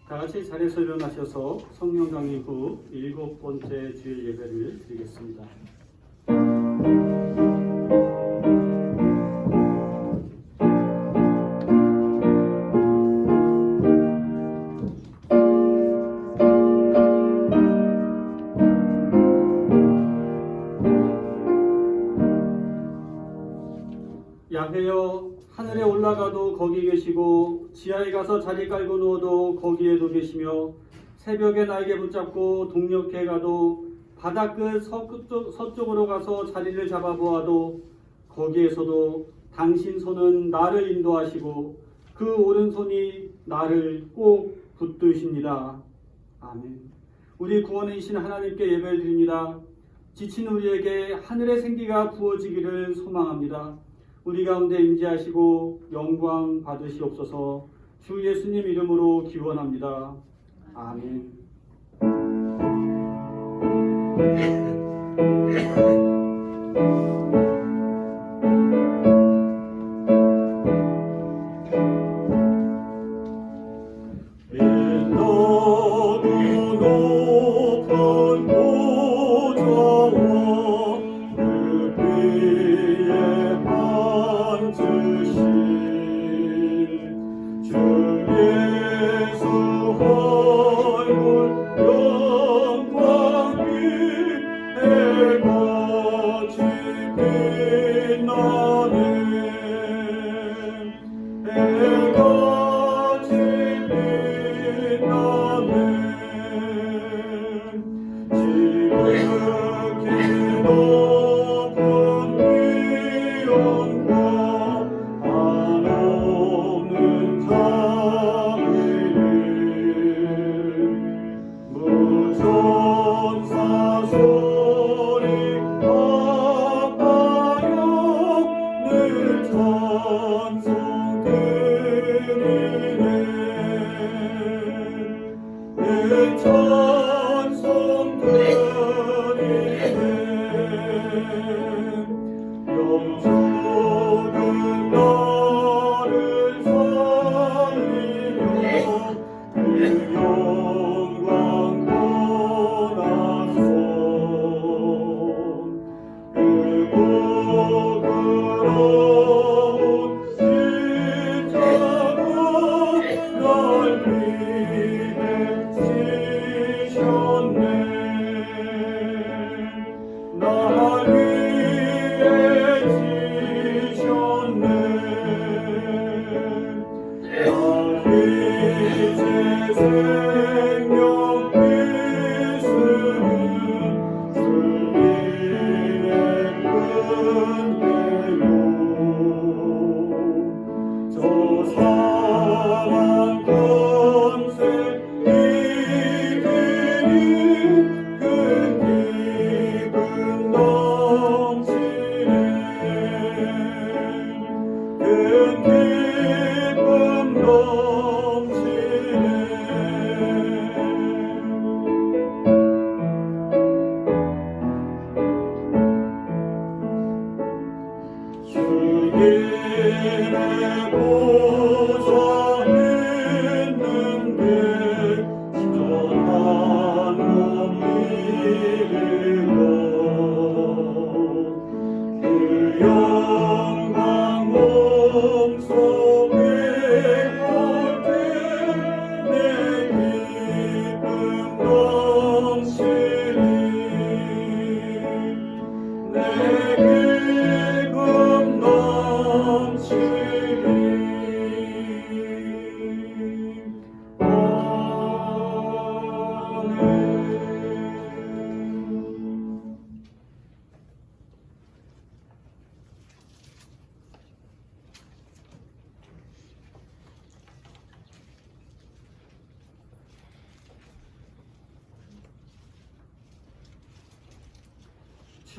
다 같이 자리에서 일어나셔서 성령 강의 후 7번째 주일 예배를 드리겠습니다. 야훼여, 하늘에 올라가도 거기 계시고 지하에 가서 자리 깔고 누워도 거기에도 계시며 새벽에 날개 붙잡고 동력해 가도 바다 끝 서쪽으로 가서 자리를 잡아보아도 거기에서도 당신 손은 나를 인도하시고 그 오른손이 나를 꼭 붙드십니다. 아멘. 우리 구원이신 하나님께 예배를 드립니다. 지친 우리에게 하늘의 생기가 부어지기를 소망합니다. 우리 가운데 임재하시고 영광 받으시옵소서. 주 예수님 이름으로 기원합니다. 아멘.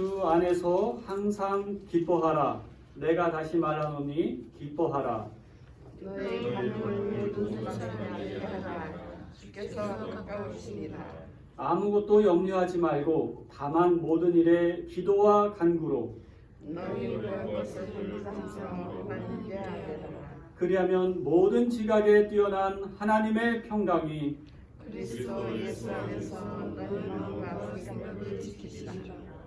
주 안에서 항상 기뻐하라. 내가 다시 말하노니 기뻐하라. 너의 가슴을 모든 사람에게 하라. 주께서 가까우시니라. 아무것도 염려하지 말고 다만 모든 일에 기도와 간구로 너희 모든 것을 항상 하나님께 아뢰라. 그리하면 모든 지각에 뛰어난 하나님의 평강이 그리스도 예수 안에서 너희 마음과 생각을 지키시라.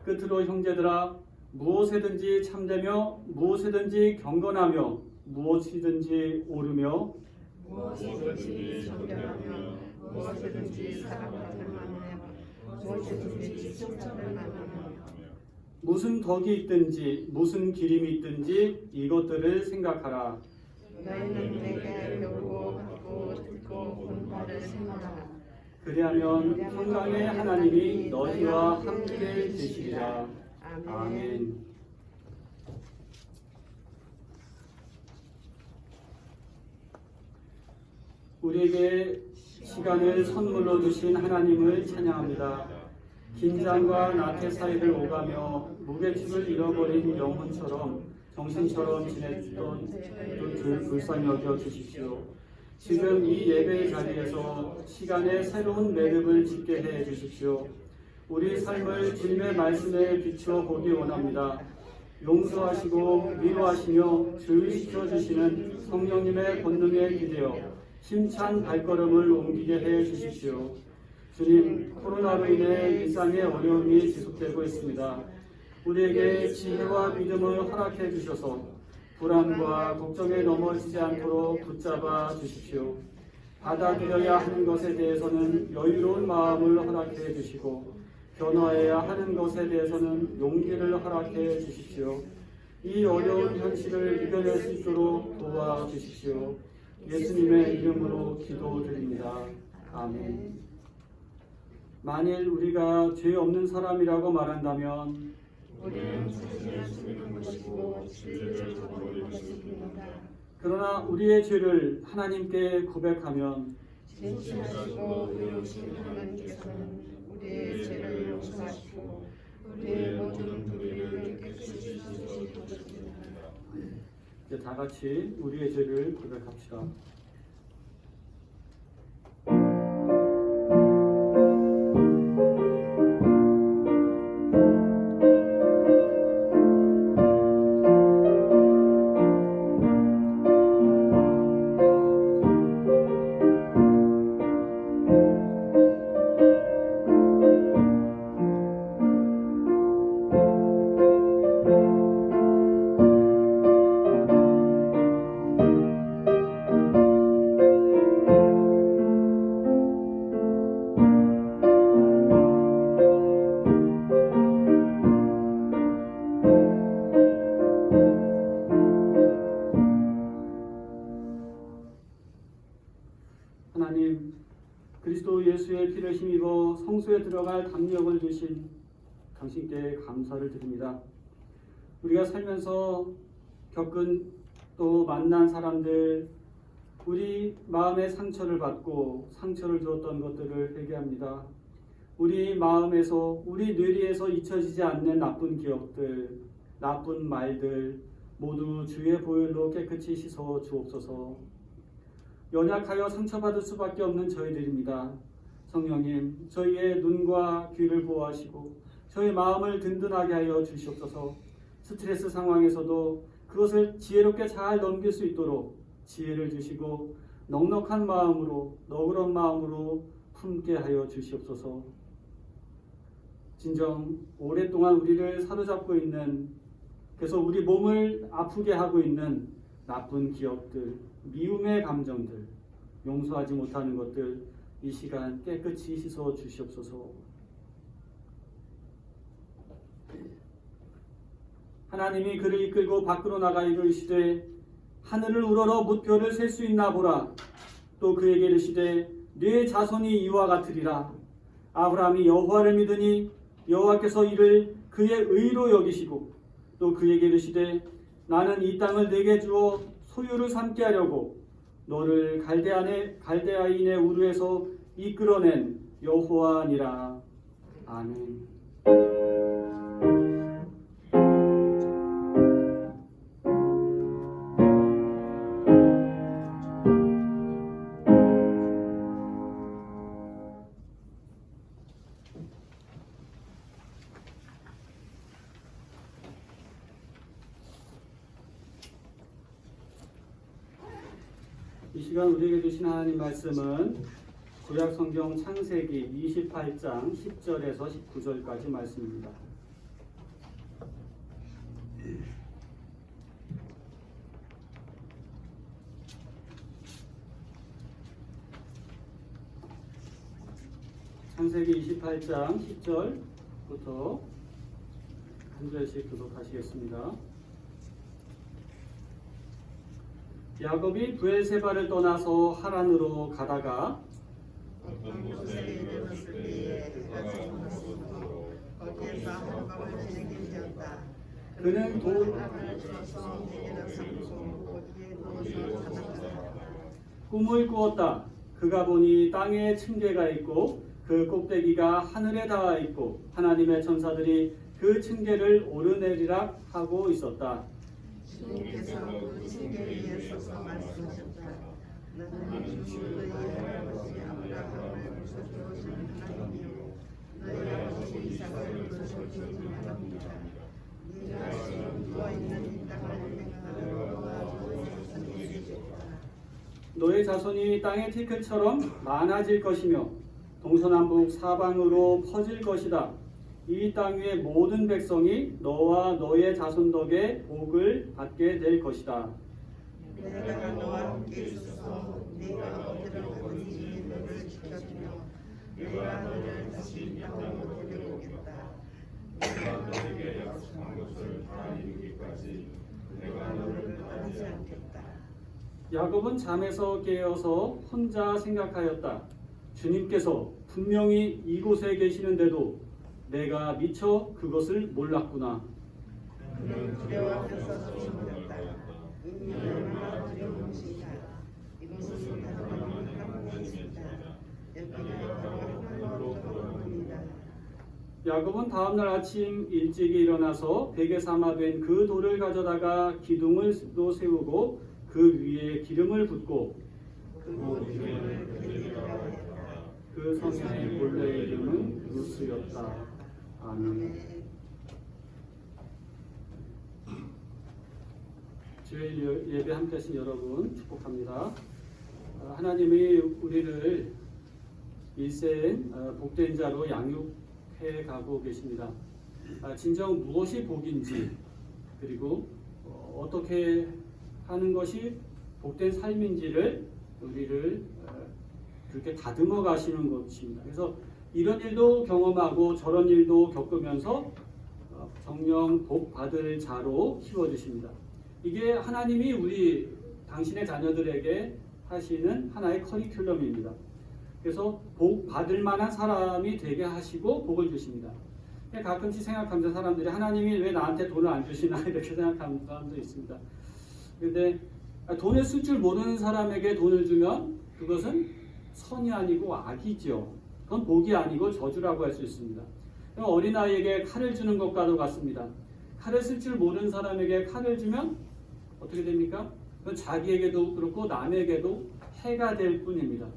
끝으로 형제들아, 무엇에든지 참되며 무엇에든지 경건하며 무엇이든지 옳으며 무엇이든지 존경하며 무엇이든지 사랑받을 만하며 무엇이든지 칭찬을 만하며 무슨 덕이 있든지 무슨 기림이 있든지 이것들을 생각하라. 너희는 내게 배우고 받고 듣고 본 바를 생각하라. 그리하면 평강의 하나님이 너희와 함께 계시리라. 아멘. 우리에게 시간을 선물로 주신 하나님을 찬양합니다. 긴장과 나태 사이를 오가며 무게축을 잃어버린 영혼처럼 정신처럼 지냈던 그 불쌍히 여겨 주십시오. 지금 이 예배의 자리에서 시간의 새로운 매듭을 짓게 해 주십시오. 우리 삶을 주님의 말씀에 비추어 보기 원합니다. 용서하시고 위로하시며 주의시켜 주시는 성령님의 권능에 기대어 힘찬 발걸음을 옮기게 해 주십시오. 주님, 코로나로 인해 일상의 어려움이 지속되고 있습니다. 우리에게 지혜와 믿음을 허락해 주셔서 불안과 걱정에 넘어지지 않도록 붙잡아 주십시오. 받아들여야 하는 것에 대해서는 여유로운 마음을 허락해 주시고 변화해야 하는 것에 대해서는 용기를 허락해 주십시오. 이 어려운 현실을 이겨낼 수 있도록 도와주십시오. 예수님의 이름으로 기도드립니다. 아멘. 만일 우리가 죄 없는 사람이라고 말한다면 우리는 자신을 죽이는 것이고 진리를 저버리는 것입니다. 그러나 우리의 죄를 하나님께 고백하면 진실하시고 의로우신 하나님께서는 우리의 죄를 용서하시고 우리의 모든 불의를 깨끗이 씻으실 것입니다. 이제 다 같이 우리의 죄를 고백합시다. 하나님, 그리스도 예수의 피를 힘입어 성소에 들어갈 담력을 주신 당신께 감사를 드립니다. 우리가 살면서 겪은 또 만난 사람들, 우리 마음의 상처를 받고 상처를 주었던 것들을 회개합니다. 우리 마음에서, 우리 뇌리에서 잊혀지지 않는 나쁜 기억들, 나쁜 말들 모두 주의 보혈로 깨끗이 씻어 주옵소서. 연약하여 상처받을 수밖에 없는 저희들입니다. 성령님, 저희의 눈과 귀를 보호하시고 저희 마음을 든든하게 하여 주시옵소서. 스트레스 상황에서도 그것을 지혜롭게 잘 넘길 수 있도록 지혜를 주시고 넉넉한 마음으로, 너그러운 마음으로 품게 하여 주시옵소서. 진정 오랫동안 우리를 사로잡고 있는, 그래서 우리 몸을 아프게 하고 있는 나쁜 기억들, 미움의 감정들, 용서하지 못하는 것들 이 시간 깨끗이 씻어 주시옵소서. 하나님이 그를 이끌고 밖으로 나가 이르시되 하늘을 우러러 무표를 셀 수 있나 보라. 또 그에게 이르시되 네 자손이 이와 같으리라. 아브라함이 여호와를 믿으니 여호와께서 이를 그의 의로 여기시고 또 그에게 이르시되 나는 이 땅을 네게 주어 소유를 삼게 하려고 너를 갈대아인의 우르에서 이끌어낸 여호와니라. 아멘. 이 시간 우리에게 주신 하나님 말씀은 구약 성경 창세기 28장 10절에서 19절까지 말씀입니다. 창세기 28장 10절부터 한 절씩 교독하시겠습니다. 야곱이 브엘세바를 떠나서 하란으로 가다가 어떤 곳에 이르렀을 때에 해가 저물었으므로 거기에서 한밤을 지내게 되었다. 그는 돌을 주어서 내게다 삼고 거기에 누워서 자다가 꿈을 꾸었다. 그가 보니 땅에 층계가 있고 그 꼭대기가 하늘에 닿아 있고 하나님의 천사들이 그 층계를 오르내리락 하고 있었다. 주님께서 그 층계 위에 서서 말씀하셨다. 나는 주 너희 할아버지 아브라함을 부서주신 하나님이요 너희 아버지 이삭을 부서주신 하나님이다. 네가 지금 누워있는 이 땅을 내가 너와 너희 자손에게 주겠다. 너의 자손이 땅의 티끌처럼 많아질 것이며 동서남북 사방으로 퍼질 것이다. 이 땅 위의 모든 백성이 너와 너의 자손 덕에 복을 받게 될 것이다. 내가 너와 함께 있어서 네가 어디로 가든지 너를 지켜주며 내가 너를 다시 이 땅으로 데려오겠다. 내가 너에게 약속한 것을 다 이루기까지 내가 너를 떠나지 않겠다. 야곱은 잠에서 깨어서 혼자 생각하였다. 주님께서 분명히 이곳에 계시는데도 내가 미처 그것을 몰랐구나. 그는 두려워하면서 주물렀다. 이 얼마나 두려운 것이냐. 이곳은 하나님은 하나님이시다. 여기가 바로 하나님으로 돌아옵니다. 야곱은 다음날 아침 일찍이 일어나서 베개 삼아 된 그 돌을 가져다가 기둥을 또 세우고 그 위에 기름을 붓고 그 이름을 베델이라고 했다. 그 성의 본래 이름은 루스였다. 아멘. 주일 예배 함께 하신 여러분 축복합니다. 하나님이 우리를 일생 복된 자로 양육해 가고 계십니다. 진정 무엇이 복인지 그리고 어떻게 하는 것이 복된 삶인지를 우리를 그렇게 다듬어 가시는 것입니다. 그래서 이런 일도 경험하고 저런 일도 겪으면서 정령 복 받을 자로 키워주십니다. 이게 하나님이 우리 당신의 자녀들에게 하시는 하나의 커리큘럼입니다. 그래서 복 받을 만한 사람이 되게 하시고 복을 주십니다. 가끔씩 생각합니다. 사람들이 하나님이 왜 나한테 돈을 안 주시나 이렇게 생각하는 사람도 있습니다. 그런데 돈을 쓸 줄 모르는 사람에게 돈을 주면 그것은 선이 아니고 악이죠. 그건 복이 아니고 저주라고 할 수 있습니다. 어린아이에게 칼을 주는 것과도 같습니다. 칼을 쓸 줄 모르는 사람에게 칼을 주면 어떻게 됩니까? 그건 자기에게도 그렇고 남에게도 해가 될 뿐입니다.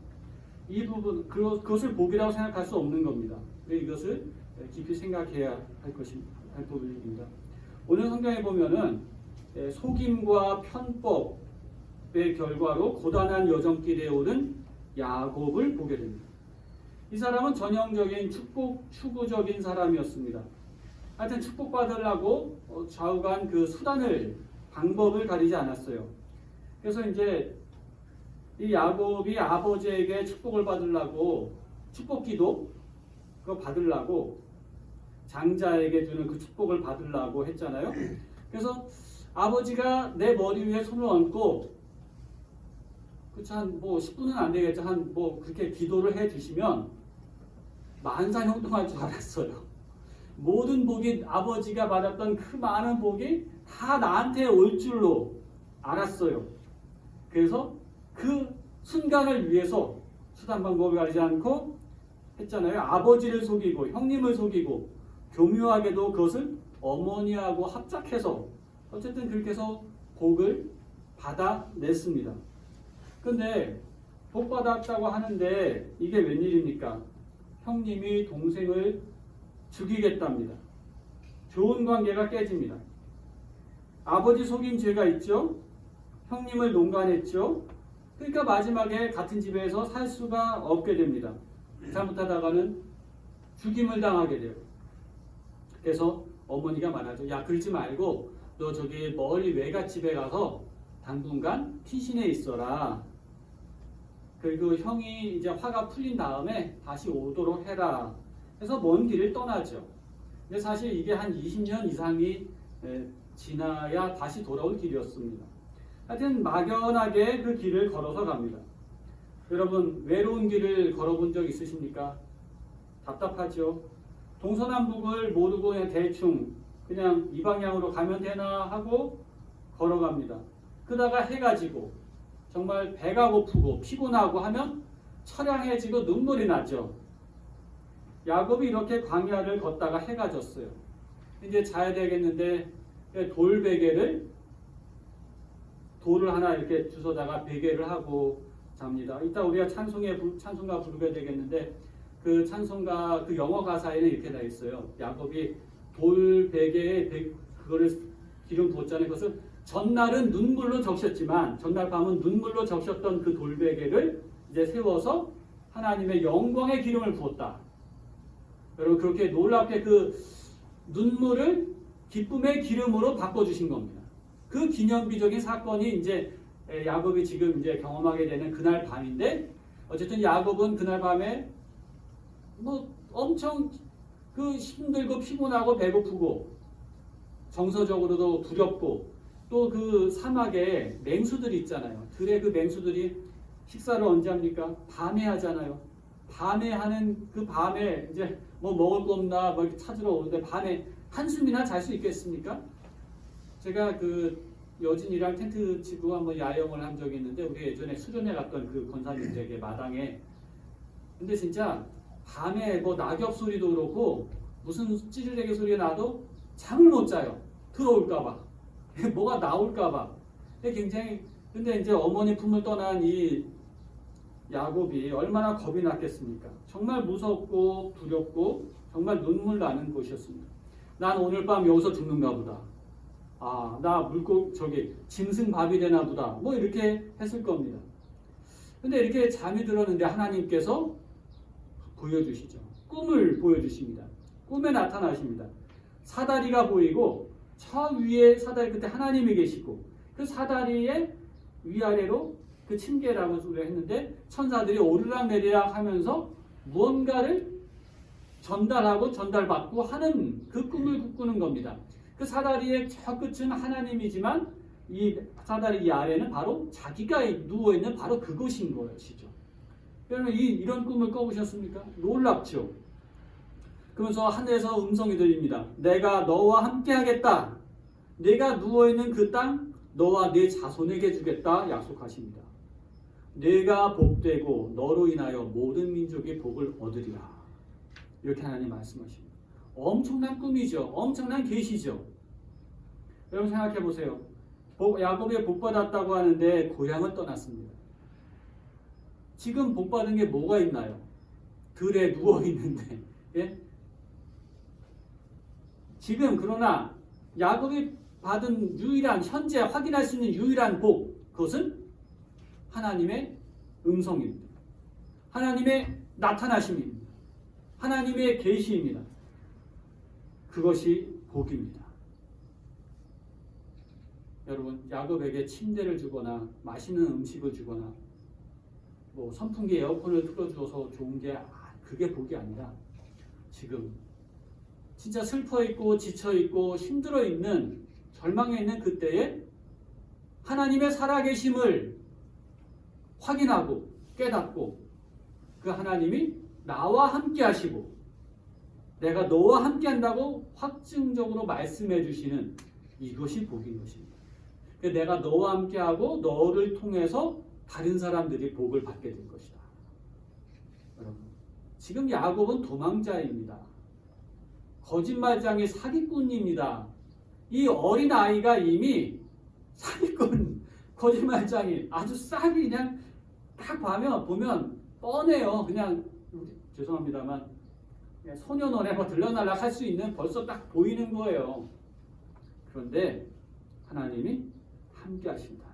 이 부분, 그것을 복이라고 생각할 수 없는 겁니다. 이것을 깊이 생각해야 할 부분입니다. 오늘 성경에 보면은 속임과 편법의 결과로 고단한 여정길에 오른 야곱을 보게 됩니다. 이 사람은 전형적인 추구적인 사람이었습니다. 하여튼 축복받으려고 좌우간 그 방법을 가리지 않았어요. 그래서 이제 이 야곱이 아버지에게 축복을 받으려고 축복기도 그거 받으려고 장자에게 주는 그 축복을 받으려고 했잖아요. 그래서 아버지가 내 머리 위에 손을 얹고 한 10분은 안 되겠죠. 그렇게 기도를 해 주시면 만사형통할 줄 알았어요. 모든 복이 아버지가 받았던 그 많은 복이 다 나한테 올 줄로 알았어요. 그래서 그 순간을 위해서 수단 방법을 가리지 않고 했잖아요. 아버지를 속이고 형님을 속이고 교묘하게도 그것을 어머니하고 합작해서 어쨌든 그렇게 해서 복을 받아냈습니다. 근데 복 받았다고 하는데 이게 웬일입니까? 형님이 동생을 죽이겠답니다. 좋은 관계가 깨집니다. 아버지 속인 죄가 있죠. 형님을 농간했죠. 그러니까 마지막에 같은 집에서 살 수가 없게 됩니다. 잘못하다가는 죽임을 당하게 돼요. 그래서 어머니가 말하죠. 야, 그러지 말고 너 저기 멀리 외갓집에 가서 당분간 피신해 있어라. 그리고 형이 이제 화가 풀린 다음에 다시 오도록 해라. 그래서 먼 길을 떠나죠. 근데 사실 이게 한 20년 이상이 지나야 다시 돌아올 길이었습니다. 하여튼 막연하게 그 길을 걸어서 갑니다. 여러분, 외로운 길을 걸어본 적 있으십니까? 답답하죠. 동서남북을 모르고 그냥 대충 그냥 이 방향으로 가면 되나 하고 걸어갑니다. 그러다가 해가 지고 정말 배가 고프고 피곤하고 하면 처량해지고 눈물이 나죠. 야곱이 이렇게 광야를 걷다가 해가 졌어요. 이제 자야 되겠는데 돌베개를 돌을 하나 이렇게 주워다가 베개를 하고 잡니다. 이따 우리가 찬송가 부르게 되겠는데 그 찬송가 그 영어 가사에는 이렇게 돼 있어요. 야곱이 돌베개에 그거를 기름 부었잖아요. 그것을 전날은 눈물로 적셨지만 전날 밤은 눈물로 적셨던 그 돌베개를 이제 세워서 하나님의 영광의 기름을 부었다. 여러분, 그렇게 놀랍게 그 눈물을 기쁨의 기름으로 바꿔주신 겁니다. 그 기념비적인 사건이 이제 야곱이 지금 이제 경험하게 되는 그날 밤인데, 어쨌든 야곱은 그날 밤에 뭐 엄청 그 힘들고 피곤하고 배고프고 정서적으로도 두렵고 또 그 사막에 맹수들이 있잖아요. 들에 그 맹수들이 식사를 언제 합니까? 밤에 하잖아요. 밤에 하는 그 밤에 이제 뭐 먹을 거 없나 뭐 이렇게 찾으러 오는데 밤에 한숨이나 잘 수 있겠습니까? 제가 그 여진이랑 텐트 치고 한번 야영을 한 적이 있는데, 우리 예전에 수련회 갔던 그 권사님 댁에 마당에, 근데 진짜 밤에 뭐 낙엽 소리도 그렇고 무슨 찌르레기 소리가 나도 잠을 못 자요. 들어올까봐, 뭐가 나올까봐. 굉장히, 근데 이제 어머니 품을 떠난 이 야곱이 얼마나 겁이 났겠습니까? 정말 무섭고 두렵고 정말 눈물 나는 곳이었습니다. 난 오늘 밤 여기서 죽는가 보다. 아, 나 짐승밥이 되나 보다. 뭐 이렇게 했을 겁니다. 근데 이렇게 잠이 들었는데 하나님께서 보여주시죠. 꿈을 보여주십니다. 꿈에 나타나십니다. 사다리가 보이고 저 위에 사다리 끝에 하나님이 계시고 그 사다리의 위아래로 그 침계라고 우리가 했는데 천사들이 오르락내리락 하면서 무언가를 전달하고 전달받고 하는 그 꿈을 꾸는 겁니다. 그 사다리의 저 끝은 하나님이지만 이 사다리 이 아래는 바로 자기가 누워있는 바로 그곳인 것이죠. 여러분, 이런 꿈을 꿔보셨습니까? 놀랍죠? 그러면서 하늘에서 음성이 들립니다. 내가 너와 함께 하겠다. 내가 누워있는 그 땅 너와 네 자손에게 주겠다 약속하십니다. 내가 복되고 너로 인하여 모든 민족이 복을 얻으리라. 이렇게 하나님 말씀하십니다. 엄청난 꿈이죠. 엄청난 계시죠. 여러분 생각해 보세요. 야곱이 복받았다고 하는데 고향을 떠났습니다. 지금 복받은 게 뭐가 있나요? 들에 누워있는데. 예? 지금 그러나 야곱이 받은 유일한, 현재 확인할 수 있는 유일한 복, 그것은 하나님의 음성입니다. 하나님의 나타나심입니다. 하나님의 계시입니다. 그것이 복입니다. 여러분, 야곱에게 침대를 주거나 맛있는 음식을 주거나 뭐 선풍기 에어컨을 틀어줘서 좋은 게 그게 복이 아니라 지금 진짜 슬퍼있고 지쳐있고 힘들어있는 절망에 있는 그때에 하나님의 살아계심을 확인하고 깨닫고 그 하나님이 나와 함께 하시고 내가 너와 함께 한다고 확증적으로 말씀해 주시는 이것이 복인 것입니다. 내가 너와 함께 하고 너를 통해서 다른 사람들이 복을 받게 될 것이다. 여러분, 지금 야곱은 도망자입니다. 거짓말장의 사기꾼입니다. 이 어린 아이가 이미 사기꾼, 거짓말장이 아주 싹이 그냥 딱 보면 뻔해요. 그냥 죄송합니다만 소년원에 뭐 들러날락 할 수 있는 벌써 딱 보이는 거예요. 그런데 하나님이 함께 하신다.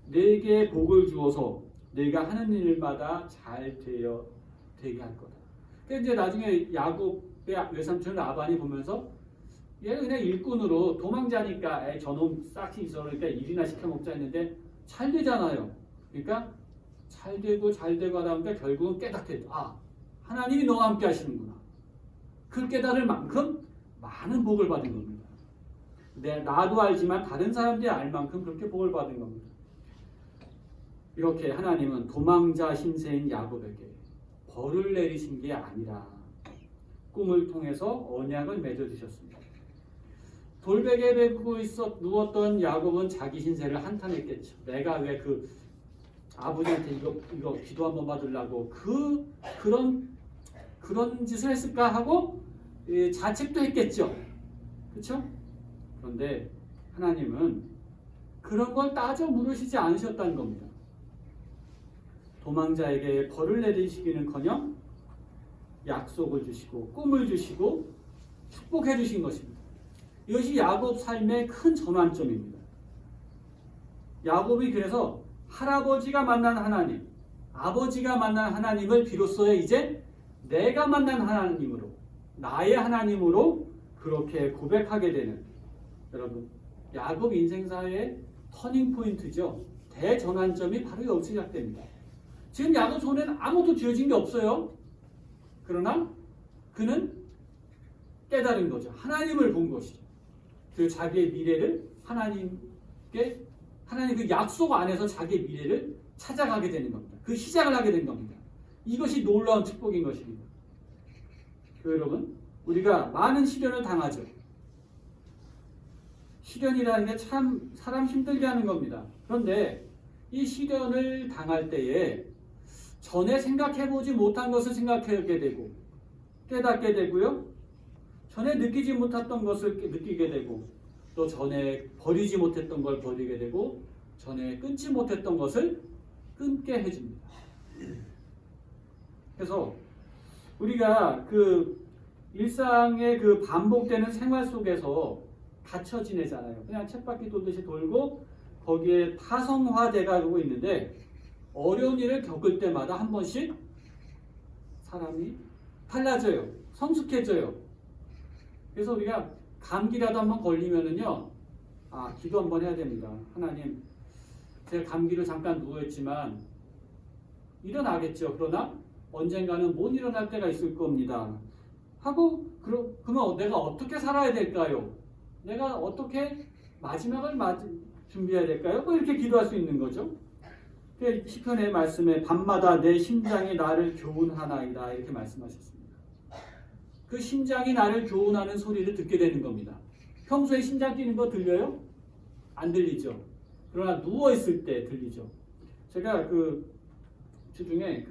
내게 복을 주어서 네가 하는 일마다 잘 되게 할 거다. 그러니까 이제 나중에 야곱의 외삼촌 라반이 보면서 얘는 그냥 일꾼으로 도망자니까 에이, 저놈 싹이 있어 그러니까 일이나 시켜 먹자 했는데 잘 되잖아요. 그러니까 잘 되고 하다 보니까 결국은 깨닫게 돼. 아, 하나님이 너와 함께 하시는구나. 그 깨달을 만큼 많은 복을 받은 겁니다. 나도 알지만 다른 사람들이 알 만큼 그렇게 복을 받은 겁니다. 이렇게 하나님은 도망자 신세인 야곱에게 벌을 내리신 게 아니라 꿈을 통해서 언약을 맺어주셨습니다. 돌베개에 베고 누웠던 야곱은 자기 신세를 한탄했겠죠. 내가 왜 그 아버지한테 이거 기도 한번 받으려고 그런 짓을 했을까 하고 자책도 했겠죠. 그렇죠? 그런데 하나님은 그런 걸 따져 물으시지 않으셨다는 겁니다. 도망자에게 벌을 내리시기는커녕 약속을 주시고 꿈을 주시고 축복해 주신 것입니다. 이것이 야곱 삶의 큰 전환점입니다. 야곱이 그래서 할아버지가 만난 하나님, 아버지가 만난 하나님을 비로소 이제 내가 만난 하나님으로, 나의 하나님으로 그렇게 고백하게 되는, 여러분, 야곱 인생사의 터닝포인트죠. 대전환점이 바로 여기서 시작됩니다. 지금 야곱 손에는 아무것도 쥐어진 게 없어요. 그러나 그는 깨달은 거죠. 하나님을 본 것이죠. 그 자기의 미래를 하나님 그 약속 안에서 자기의 미래를 찾아가게 되는 겁니다. 그 시작을 하게 된 겁니다. 이것이 놀라운 축복인 것입니다. 여러분, 우리가 많은 시련을 당하죠. 시련이라는 게 참 사람 힘들게 하는 겁니다. 그런데 이 시련을 당할 때에 전에 생각해보지 못한 것을 생각하게 되고 깨닫게 되고요. 전에 느끼지 못했던 것을 느끼게 되고 또 전에 버리지 못했던 걸 버리게 되고 전에 끊지 못했던 것을 끊게 해줍니다. 그래서 우리가 그 일상의 그 반복되는 생활 속에서 갇혀 지내잖아요. 그냥 쳇바퀴 돌듯이 돌고 거기에 타성화돼가 고 있는데 어려운 일을 겪을 때마다 한 번씩 사람이 달라져요. 성숙해져요. 그래서 우리가 감기라도 한번 걸리면은요, 기도 한번 해야 됩니다. 하나님, 제가 감기로 잠깐 누워있지만 일어나겠죠. 그러나 언젠가는 못 일어날 때가 있을 겁니다. 하고 그러면 내가 어떻게 살아야 될까요? 내가 어떻게 마지막을 준비해야 될까요? 뭐 이렇게 기도할 수 있는 거죠. 시편의 말씀에 밤마다 내 심장이 나를 교훈하나이다 이렇게 말씀하셨습니다. 그 심장이 나를 교훈하는 소리를 듣게 되는 겁니다. 평소에 심장 뛰는 거 들려요? 안 들리죠. 그러나 누워 있을 때 들리죠. 제가 그 주중에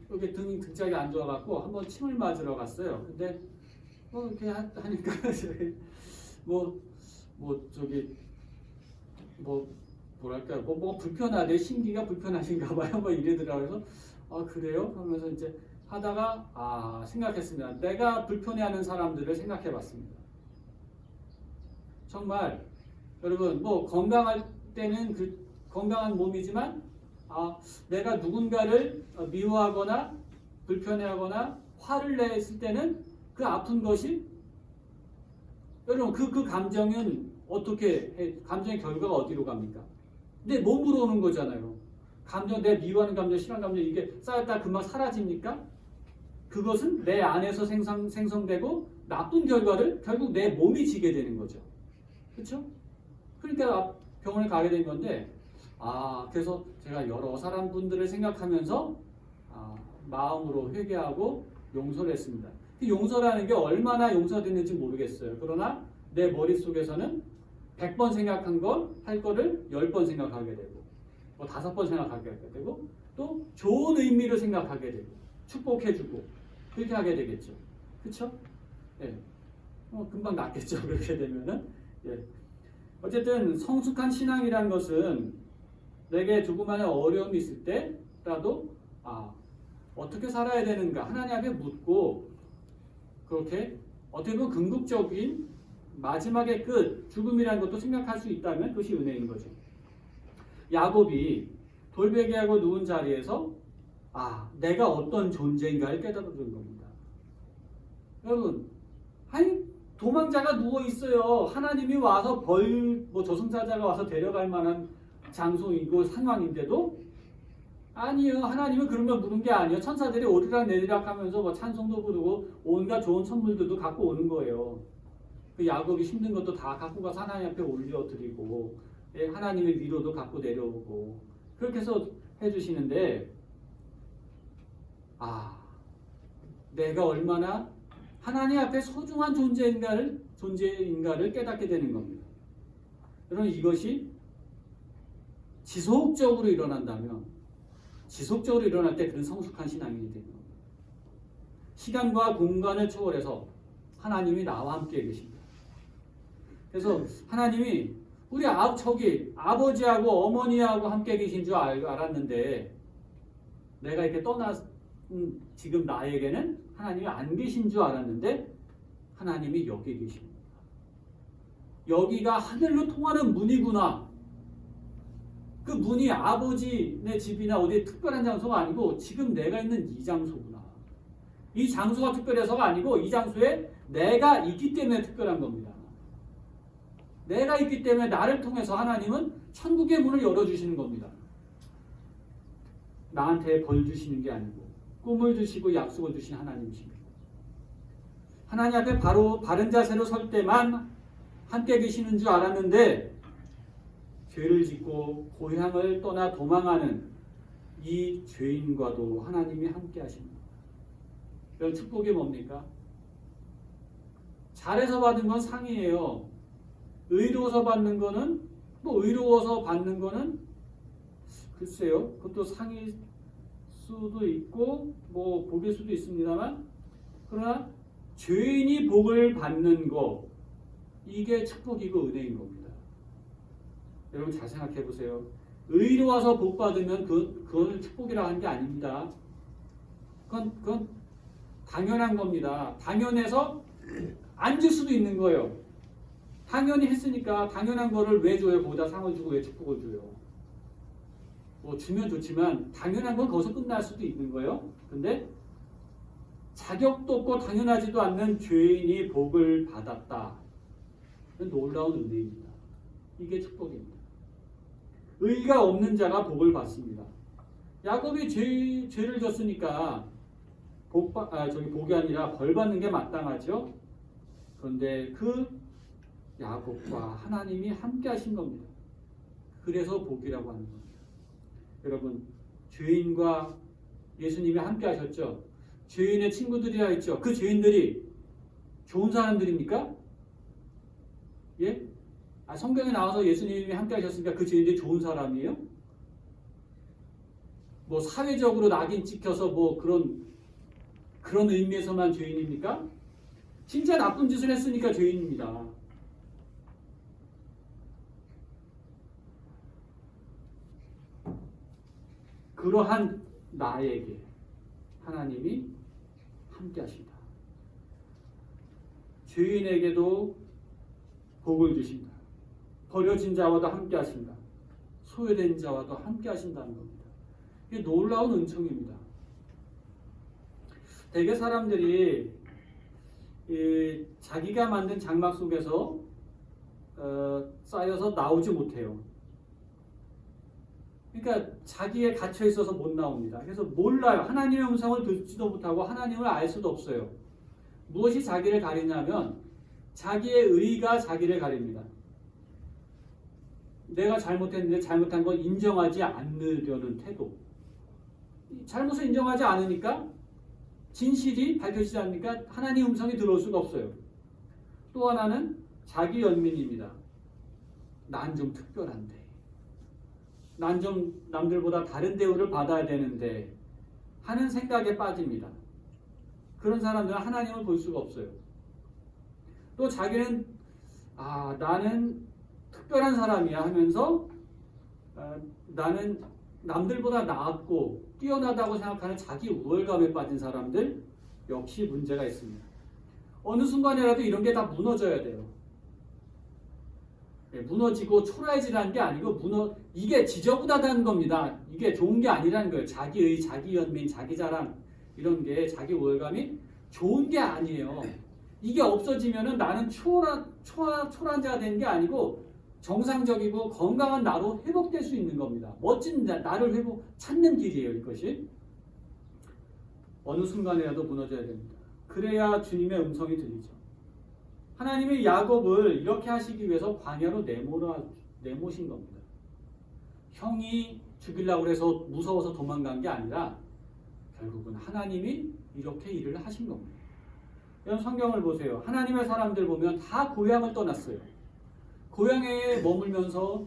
여기 등짝이 안 좋아갖고 한번 침을 맞으러 갔어요. 근데 이렇게 하니까 뭐랄까요? 뭐 불편하대, 심기가 불편하신가 봐요. 뭐 이러더라고요. 그래서 그래요? 하면서 이제 하다가 생각했습니다. 내가 불편해하는 사람들을 생각해봤습니다. 정말 여러분 건강할 때는 건강한 몸이지만 내가 누군가를 미워하거나 불편해하거나 화를 냈을 때는 그 아픈 것이 여러분 그 감정은 감정의 결과가 어디로 갑니까? 내 몸으로 오는 거잖아요. 내 미워하는 감정, 싫어하는 감정 이게 쌓였다 금방 사라집니까? 그것은 내 안에서 생성되고 나쁜 결과를 결국 내 몸이 지게 되는 거죠. 그렇죠? 그러니까 병원에 가게 된 건데 그래서 제가 여러 사람분들을 생각하면서 마음으로 회개하고 용서를 했습니다. 그 용서라는 게 얼마나 용서됐는지 모르겠어요. 그러나 내 머릿속에서는 100번 생각한 할 거를 10번 생각하게 되고 5번 생각하게 되고 또 좋은 의미로 생각하게 되고 축복해주고 그렇게 하게 되겠죠. 그렇죠? 예. 금방 낫겠죠. 그렇게 되면은. 예. 어쨌든 성숙한 신앙이라는 것은 내게 조그마한 어려움이 있을 때라도 어떻게 살아야 되는가 하나님 앞에 묻고 그렇게 어떻게 보면 궁극적인 마지막의 끝 죽음이라는 것도 생각할 수 있다면 그것이 은혜인 거죠. 야곱이 돌베개하고 누운 자리에서 내가 어떤 존재인가를 깨달아준 겁니다. 여러분, 아니 도망자가 누워 있어요. 하나님이 와서 저승사자가 와서 데려갈 만한 장소이고 상황인데도 아니요. 하나님은 그런 걸 부른 게 아니에요. 천사들이 오르락 내리락 하면서 뭐 찬송도 부르고 온갖 좋은 선물들도 갖고 오는 거예요. 그 야곱이 힘든 것도 다 갖고 가서 하나님 앞에 올려드리고 하나님의 위로도 갖고 내려오고 그렇게 해서 해주시는데 내가 얼마나 하나님 앞에 소중한 존재인가를 깨닫게 되는 겁니다. 여러분 이것이 지속적으로 일어난다면 지속적으로 일어날 때 그런 성숙한 신앙이 되는 겁니다. 시간과 공간을 초월해서 하나님이 나와 함께 계십니다. 그래서 하나님이 우리 아버지하고 어머니하고 함께 계신 줄 알았는데 내가 이렇게 지금 나에게는 하나님이 안 계신 줄 알았는데 하나님이 여기 계십니다. 여기가 하늘로 통하는 문이구나. 그 문이 아버지네 집이나 어디 특별한 장소가 아니고 지금 내가 있는 이 장소구나. 이 장소가 특별해서가 아니고 이 장소에 내가 있기 때문에 특별한 겁니다. 내가 있기 때문에 나를 통해서 하나님은 천국의 문을 열어주시는 겁니다. 나한테 벌 주시는 게 아니고 꿈을 주시고 약속을 주신 하나님이십니다. 하나님 앞에 바른 자세로 설 때만 함께 계시는 줄 알았는데 죄를 짓고 고향을 떠나 도망하는 이 죄인과도 하나님이 함께 하십니다. 이런 축복이 뭡니까? 잘해서 받은 건 상이에요. 의로워서 받는 거는 의로워서 받는 거는 글쎄요. 그것도 상일 수도 있고 복일 수도 있습니다만 그러나 죄인이 복을 받는 거 이게 축복이고 은혜인 겁니다. 여러분 잘 생각해 보세요. 의로워서 복 받으면 그건 축복이라 하는 게 아닙니다. 그건 당연한 겁니다. 당연해서 안 줄 수도 있는 거예요. 당연히 했으니까 당연한 거를 왜 줘요? 거기다 상을 주고 왜 축복을 줘요? 주면 좋지만 당연한 건 거기서 끝날 수도 있는 거예요. 근데 자격도 없고 당연하지도 않는 죄인이 복을 받았다. 놀라운 은혜입니다. 이게 축복입니다. 의가 없는 자가 복을 받습니다. 야곱이 죄를 졌으니까 복이 아니라 벌 받는 게 마땅하죠. 그런데 그 야곱과 하나님이 함께 하신 겁니다. 그래서 복이라고 하는 겁니다. 여러분 죄인과 예수님이 함께 하셨죠. 죄인의 친구들이라 했죠. 그 죄인들이 좋은 사람들입니까? 예? 성경에 나와서 예수님이 함께 하셨으니까 그 죄인들이 좋은 사람이에요? 사회적으로 낙인 찍혀서 그런 의미에서만 죄인입니까? 진짜 나쁜 짓을 했으니까 죄인입니다. 그러한 나에게 하나님이 함께 하신다. 죄인에게도 복을 주신다. 버려진 자와도 함께 하신다. 소외된 자와도 함께 하신다는 겁니다. 이게 놀라운 은총입니다. 대개 사람들이 자기가 만든 장막 속에서 쌓여서 나오지 못해요. 그러니까 자기에 갇혀 있어서 못 나옵니다. 그래서 몰라요. 하나님의 음성을 듣지도 못하고 하나님을 알 수도 없어요. 무엇이 자기를 가리냐면 자기의 의가 자기를 가립니다. 내가 잘못했는데 잘못한 걸 인정하지 않으려는 태도. 잘못을 인정하지 않으니까 진실이 밝혀지지 않으니까 하나님의 음성이 들어올 수가 없어요. 또 하나는 자기 연민입니다. 난 좀 특별한데. 난 좀 남들보다 다른 대우를 받아야 되는데 하는 생각에 빠집니다. 그런 사람들은 하나님을 볼 수가 없어요. 또 자기는 나는 특별한 사람이야 하면서 나는 남들보다 나았고 뛰어나다고 생각하는 자기 우월감에 빠진 사람들 역시 문제가 있습니다. 어느 순간이라도 이런 게 다 무너져야 돼요. 무너지고 초라해지라는 게 아니고 이게 지저분하다는 겁니다. 이게 좋은 게 아니라는 거예요. 자기의, 자기 연민, 자기 자랑 이런 게 자기 우월감이 좋은 게 아니에요. 이게 없어지면은 나는 초라한 자가 되는 게 아니고 정상적이고 건강한 나로 회복될 수 있는 겁니다. 멋진 나를 찾는 길이에요. 이것이 어느 순간에라도 무너져야 됩니다. 그래야 주님의 음성이 들리죠. 하나님이 야곱을 이렇게 하시기 위해서 광야로 내모신 겁니다. 형이 죽이려고 해서 무서워서 도망간 게 아니라 결국은 하나님이 이렇게 일을 하신 겁니다. 여러분 성경을 보세요. 하나님의 사람들 보면 다 고향을 떠났어요. 고향에 머물면서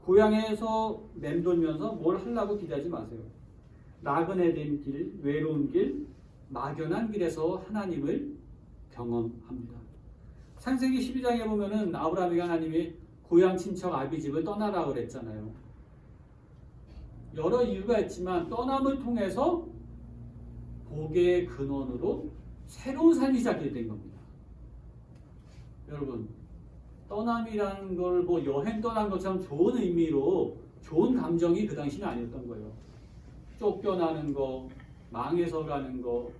고향에서 맴돌면서 뭘 하려고 기대하지 마세요. 나그네 된 길, 외로운 길, 막연한 길에서 하나님을 경험합니다. 창세기 12장에 보면은 아브라함에게 하나님이 고향 친척 아비집을 떠나라 그랬잖아요. 여러 이유가 있지만 떠남을 통해서 복의 근원으로 새로운 삶이 시작이 된 겁니다. 여러분 떠남이라는 걸 뭐 여행 떠난 것처럼 좋은 의미로 좋은 감정이 그 당시는 아니었던 거예요. 쫓겨나는 거, 망해서 가는 거,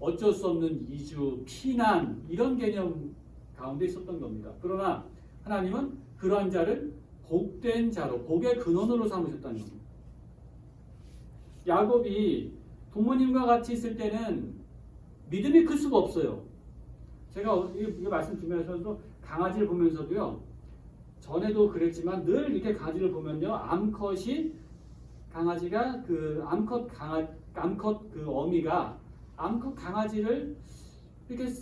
어쩔 수 없는 이주, 피난 이런 개념 가운데 있었던 겁니다. 그러나 하나님은 그러한 자를 복된 자로, 복의 근원으로 삼으셨다는 겁니다. 야곱이 부모님과 같이 있을 때는 믿음이 클 수가 없어요. 제가 이거 말씀드리면서도 강아지를 보면서도요. 전에도 그랬지만 늘 이렇게 강아지를 보면요. 암컷이 강아지가 그 암컷 그 어미가 암컷 강아지를 이렇게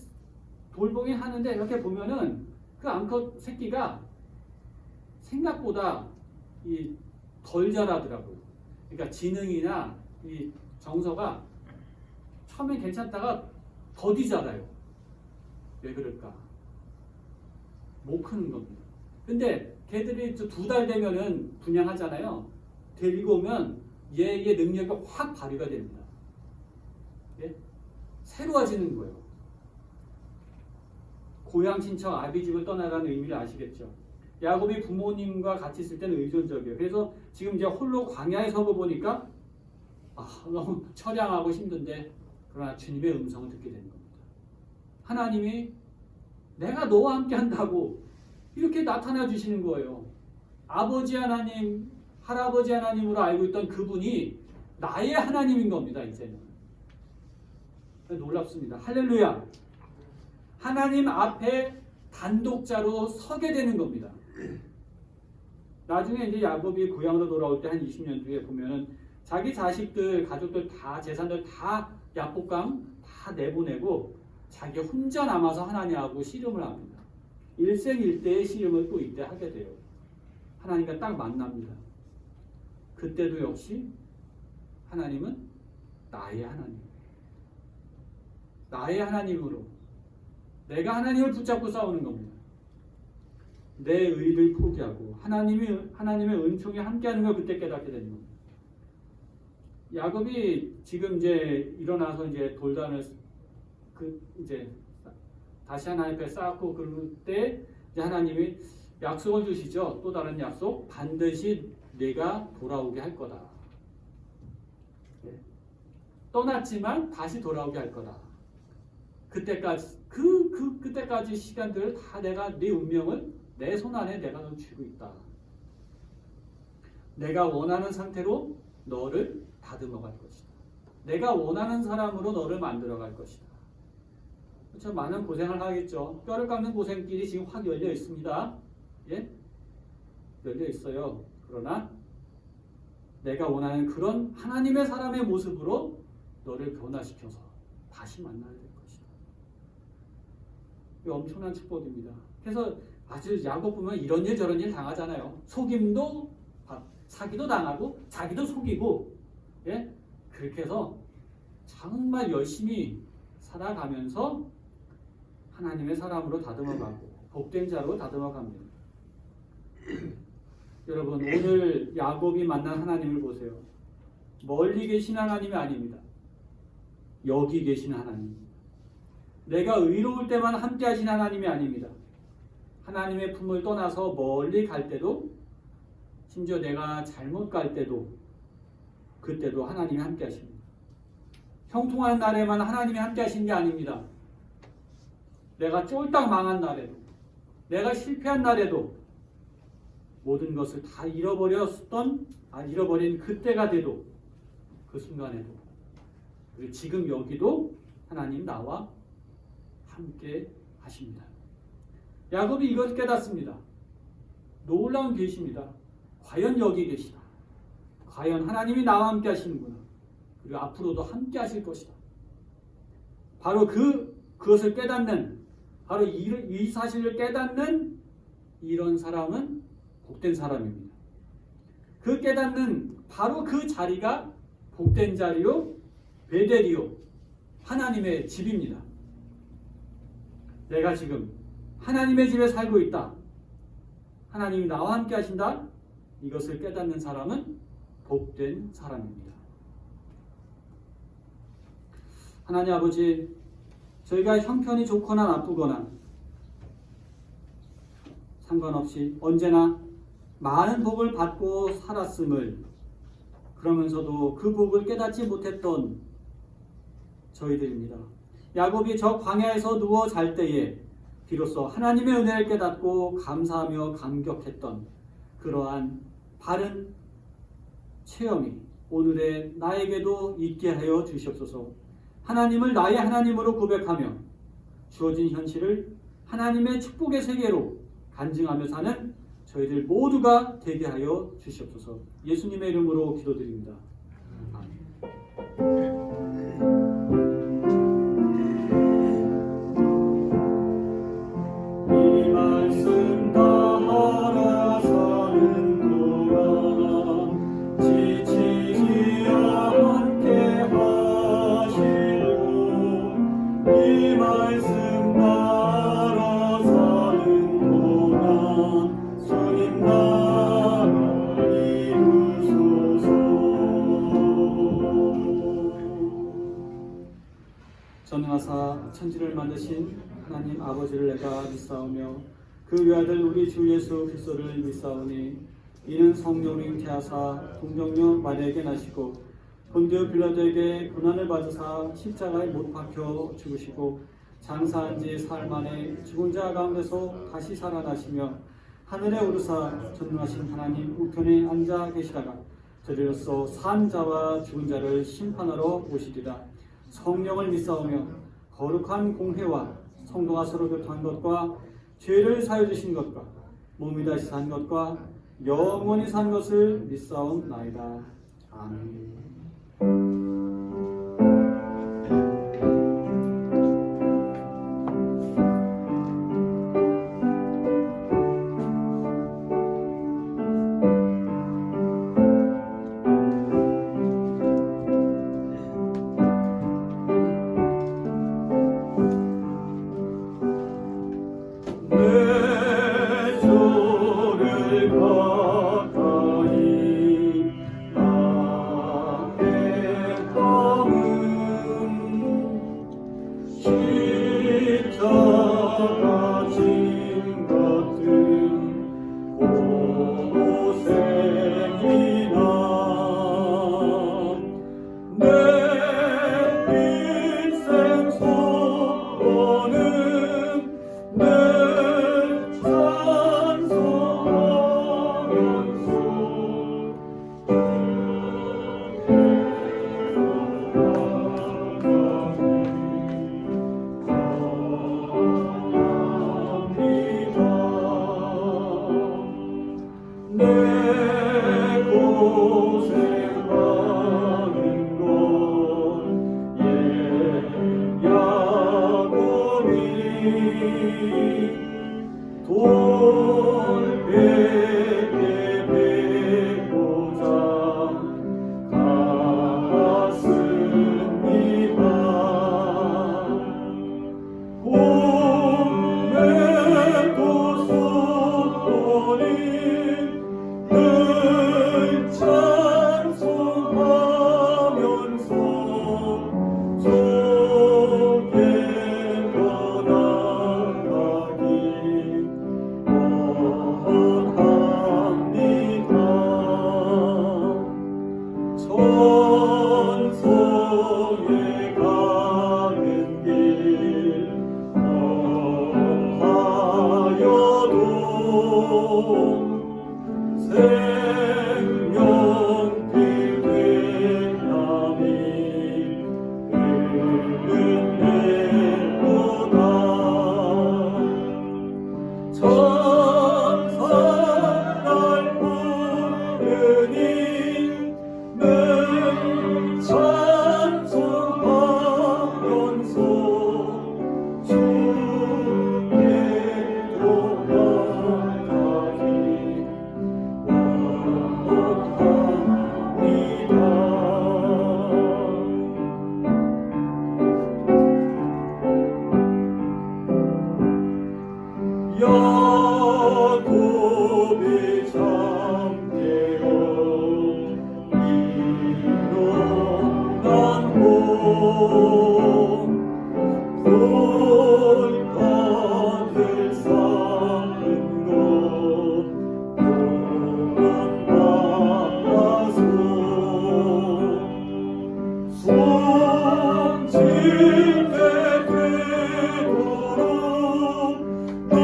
돌보긴 하는데 이렇게 보면은 그 암컷 새끼가 생각보다 덜 자라더라고요. 그러니까 지능이나 이 정서가 처음엔 괜찮다가 더디 자라요. 왜 그럴까? 못 크는 겁니다. 근데 걔들이 2달 되면은 분양하잖아요. 데리고 오면 얘의 능력이 확 발휘가 됩니다. 예? 새로워지는 거예요. 고향 친척 아비집을 떠나라는 의미를 아시겠죠? 야곱이 부모님과 같이 있을 때는 의존적이에요. 그래서 지금 이제 홀로 광야에 서고 보니까 너무 처량하고 힘든데 그러나 주님의 음성을 듣게 되는 겁니다. 하나님이 내가 너와 함께 한다고 이렇게 나타나 주시는 거예요. 아버지 하나님, 할아버지 하나님으로 알고 있던 그분이 나의 하나님인 겁니다. 이제는 놀랍습니다. 할렐루야. 하나님 앞에 단독자로 서게 되는 겁니다. 나중에 이제 야곱이 고향으로 돌아올 때 한 20년 뒤에 보면은 자기 자식들, 가족들 다 재산들 다 약복강 다 내보내고 자기 혼자 남아서 하나님하고 씨름을 합니다. 일생일대의 씨름을 또 이때 하게 돼요. 하나님과 딱 만납니다. 그때도 역시 하나님은 나의 하나님, 나의 하나님으로 내가 하나님을 붙잡고 싸우는 겁니다. 내 의를 포기하고 하나님의 은총이 함께하는 걸 그때 깨닫게 되는 겁니다. 야곱이 지금 이제 일어나서 이제 돌단을 이제 다시 하나님 앞에 쌓고 그럴 때 이제 하나님이 약속을 주시죠. 또 다른 약속, 반드시 내가 돌아오게 할 거다. 네. 떠났지만 다시 돌아오게 할 거다. 그때까지 그때까지 시간들을 다 내가 네 운명을 내 손 안에 내가 너 쥐고 있다. 내가 원하는 상태로 너를 다듬어 갈 것이다. 내가 원하는 사람으로 너를 만들어 갈 것이다. 그렇죠? 많은 고생을 하겠죠. 뼈를 깎는 고생길이 지금 확 열려 있습니다. 예? 열려 있어요. 그러나 내가 원하는 그런 하나님의 사람의 모습으로 너를 변화시켜서 다시 만나야 될 것이다. 이 엄청난 축복입니다. 그래서 아주 야곱 보면 이런 일 저런 일 당하잖아요. 속임도 사기도 당하고 자기도 속이고, 예? 그렇게 해서 정말 열심히 살아가면서 하나님의 사람으로 다듬어가고 복된 자로 다듬어갑니다. 여러분 오늘 야곱이 만난 하나님을 보세요. 멀리 계신 하나님이 아닙니다. 여기 계신 하나님입니다. 내가 의로울 때만 함께 하신 하나님이 아닙니다. 하나님의 품을 떠나서 멀리 갈 때도, 심지어 내가 잘못 갈 때도, 그때도 하나님이 함께 하십니다. 형통하는 날에만 하나님이 함께 하시는 게 아닙니다. 내가 쫄딱 망한 날에도, 내가 실패한 날에도, 모든 것을 다 잃어버린 그때가 돼도, 그 순간에도, 그리고 지금 여기도 하나님 나와 함께 하십니다. 야곱이 이것을 깨닫습니다. 놀라운 계시입니다. 과연 여기 계시다. 과연 하나님이 나와 함께 하시는구나. 그리고 앞으로도 함께 하실 것이다. 바로 그것을 깨닫는, 바로 이 사실을 깨닫는 이런 사람은 복된 사람입니다. 그 깨닫는 바로 그 자리가 복된 자리요, 베델이요, 하나님의 집입니다. 내가 지금 하나님의 집에 살고 있다. 하나님이 나와 함께 하신다. 이것을 깨닫는 사람은 복된 사람입니다. 하나님 아버지, 저희가 형편이 좋거나 나쁘거나 상관없이 언제나 많은 복을 받고 살았음을, 그러면서도 그 복을 깨닫지 못했던 저희들입니다. 야곱이 저 광야에서 누워 잘 때에 비로소 하나님의 은혜를 깨닫고 감사하며 감격했던 그러한 바른 체험이 오늘의 나에게도 있게 하여 주시옵소서. 하나님을 나의 하나님으로 고백하며 주어진 현실을 하나님의 축복의 세계로 간증하며 사는 저희들 모두가 되게 하여 주시옵소서. 예수님의 이름으로 기도드립니다. 아멘. 이 말씀 따라 사는 동안 지치지 않게 하시고, 이 말씀 따라 사는 동안 주님 나라 이루소서. 전능하사 천지를 만드신 하나님 아버지를 내가 믿사오며 그 외아들 우리 주 예수 그리스도를 믿사오니, 이는 성령을 잉태하사 동정녀 마리아에게 나시고 본디오 빌라도에게 고난을 받으사 십자가에 못 박혀 죽으시고 장사한 지 사흘 만에 죽은 자 가운데서 다시 살아나시며 하늘에 오르사 전능하신 하나님 우편에 앉아 계시다가 저리로서 산 자와 죽은 자를 심판하러 오시리라. 성령을 믿사오며 거룩한 공회와 성도가 서로 교통한 것과 죄를 사여 주신 것과 몸이 다시 산 것과 영원히 산 것을 믿사옵나이다. 아멘. 찬송 생명길 된남이 흘른대로다 천사날 부르니 늘 찬송하면서 주께로 나가기 원합니다. 야곱이 잠들어 일어난 돌밭을 쌓은 것 보았소 숨질 때 되도록 늘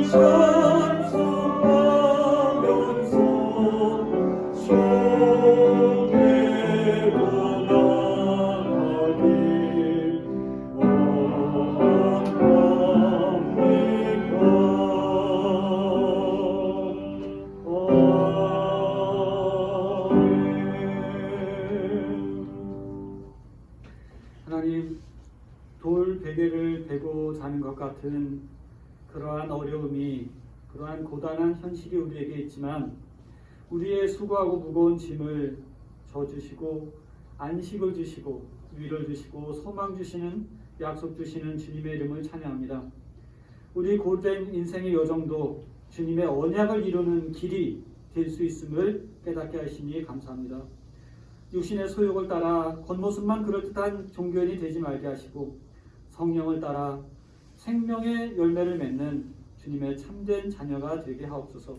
찬송하면서 주께로 나가길 하나님, 돌 베개를 베고 자는 것 같은 그러한 어려움이, 그러한 고단한 현실이 우리에게 있지만 우리의 수고하고 무거운 짐을 져주시고 안식을 주시고 위를 주시고 소망 주시는, 약속 주시는 주님의 이름을 찬양합니다. 우리 고된 인생의 여정도 주님의 언약을 이루는 길이 될 수 있음을 깨닫게 하시니 감사합니다. 육신의 소욕을 따라 겉모습만 그럴듯한 종교인이 되지 말게 하시고 성령을 따라 생명의 열매를 맺는 주님의 참된 자녀가 되게 하옵소서.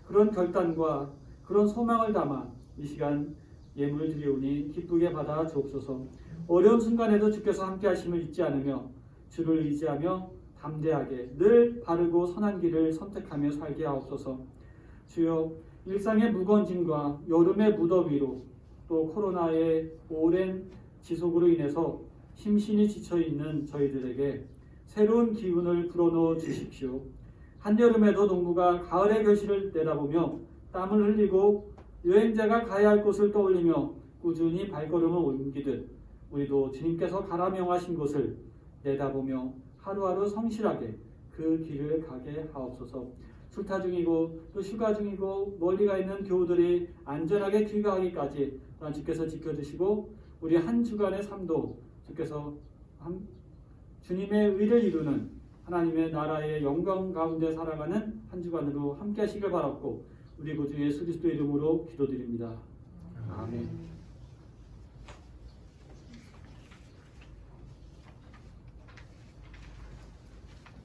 그런 결단과 그런 소망을 담아 이 시간 예물을 드리오니 기쁘게 받아 주옵소서. 어려운 순간에도 주께서 함께 하심을 잊지 않으며 주를 의지하며 담대하게 늘 바르고 선한 길을 선택하며 살게 하옵소서. 주여, 일상의 무거운 짐과 여름의 무더위로 또 코로나의 오랜 지속으로 인해서 심신이 지쳐있는 저희들에게 새로운 기운을 불어넣어 주십시오. 한여름에도 농부가 가을의 결실을 내다보며 땀을 흘리고 여행자가 가야 할 곳을 떠올리며 꾸준히 발걸음을 옮기듯 우리도 주님께서 가라 명하신 곳을 내다보며 하루하루 성실하게 그 길을 가게 하옵소서. 출타 중이고 또 휴가 중이고 멀리 가 있는 교우들이 안전하게 귀가하기까지 또한 주께서 지켜주시고 우리 한 주간의 삶도 주께서 주님의 의를 이루는 하나님의 나라의 영광 가운데 살아가는 한 주간으로 함께 하시길 바랐고 우리 구주 예수 그리스도의 이름으로 기도드립니다. 아멘.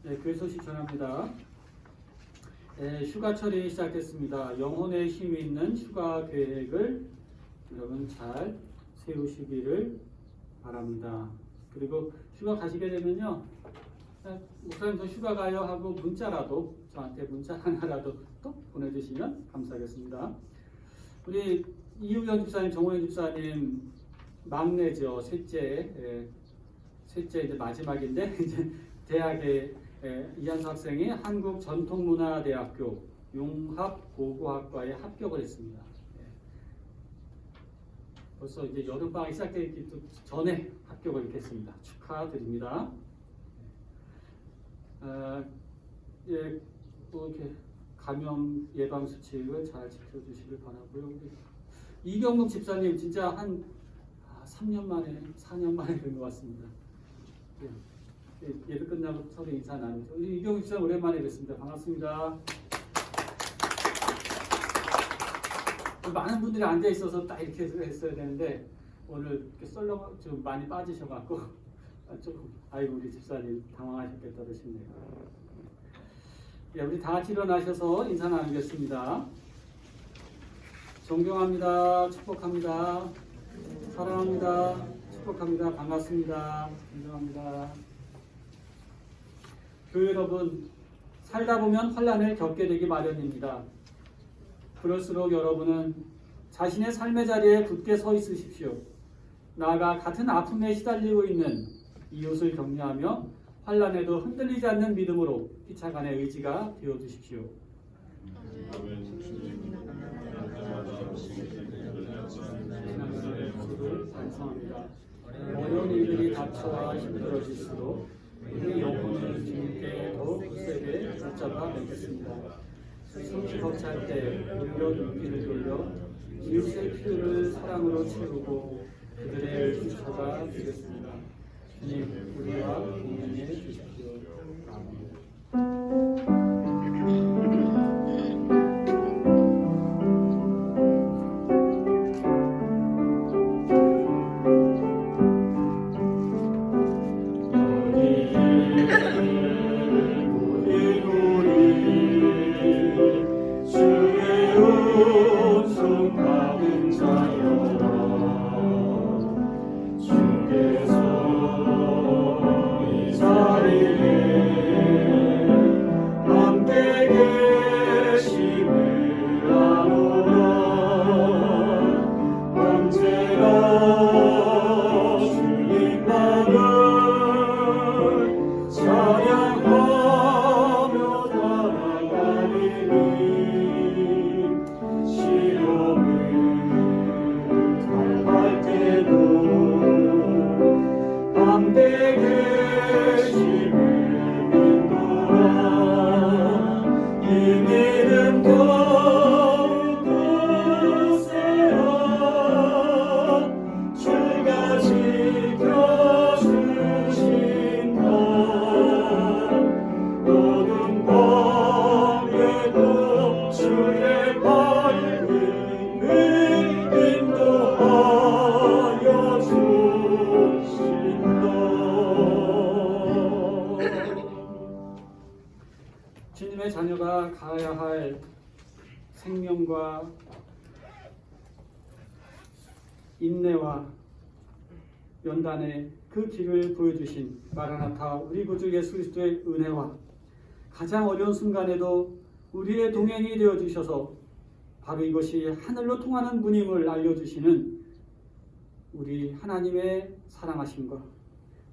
네, 교회 소식 전합니다. 휴가철이 시작됐습니다. 영혼의 힘이 있는 휴가 계획을 여러분 잘 세우시기를 바랍니다. 그리고 휴가 가시게 되면요, 목사님 저 휴가 가요 하고 문자라도 저한테 문자 하나라도 또 보내주시면 감사하겠습니다. 우리 이우현 집사님, 정호연 집사님 막내죠. 셋째 이제 마지막인데 이제 대학에 이한수 학생이 한국전통문화대학교 용합고고학과에 합격을 했습니다. 벌써 이제 여름방학이 시작되기 전에 합격을 이렇게 했습니다. 축하드립니다. 또 이렇게 감염 예방 수칙을 잘 지켜주시길 바라고요. 이경록 집사님 진짜 한 3년 만에, 4년 만에 된 것 같습니다. 예배 끝나고 서로 인사 나누죠. 우리 이경록 집사 오랜만에 뵙습니다. 반갑습니다. 많은 분들이 앉아 있어서 딱 이렇게 했어야 되는데 오늘 이렇게 썰렁 좀 많이 빠지셔갖고 조금 아이고 우리 집사님 당황하셨겠다 싶네요. 예, 우리 다 같이 일어나셔서 인사 나누겠습니다. 존경합니다. 축복합니다. 사랑합니다. 축복합니다. 반갑습니다. 존경합니다. 교회 여러분, 살다 보면 환난을 겪게 되기 마련입니다. 그럴수록 여러분은 자신의 삶의 자리에 굳게 서 있으십시오. 나아가 같은 아픔에 시달리고 있는 이웃을 격려하며 환난에도 흔들리지 않는 믿음으로 피차간의 의지가 되어주십시오. 지난주를 반성합니다. 어려운 일들이 닥쳐와 힘들어질수록 우리 영혼을 주님께 더욱 굳세게 붙잡아 맺겠습니다. 숨이 벅찰 때 울려 눈길을 돌려 이웃의 필요를 사랑으로 채우고 그들의 기초가 되겠습니다. 주님, 우리와 동행해 주십시오. 아멘. 주님의 자녀가 가야 할 생명과 인내와 연단의 그 길을 보여주신 마라나타 우리 구주 예수 그리스도의 은혜와 가장 어려운 순간에도 우리의 동행이 되어주셔서 바로 이것이 하늘로 통하는 문임을 알려주시는 우리 하나님의 사랑하심과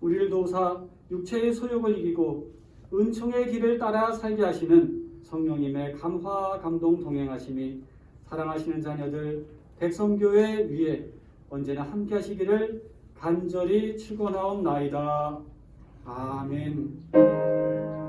우리를 도우사 육체의 소욕을 이기고 은총의 길을 따라 살게 하시는 성령님의 감화 감동 동행하심이 사랑하시는 자녀들 백성교회 위에 언제나 함께 하시기를 간절히 축원하옵나이다. 아멘.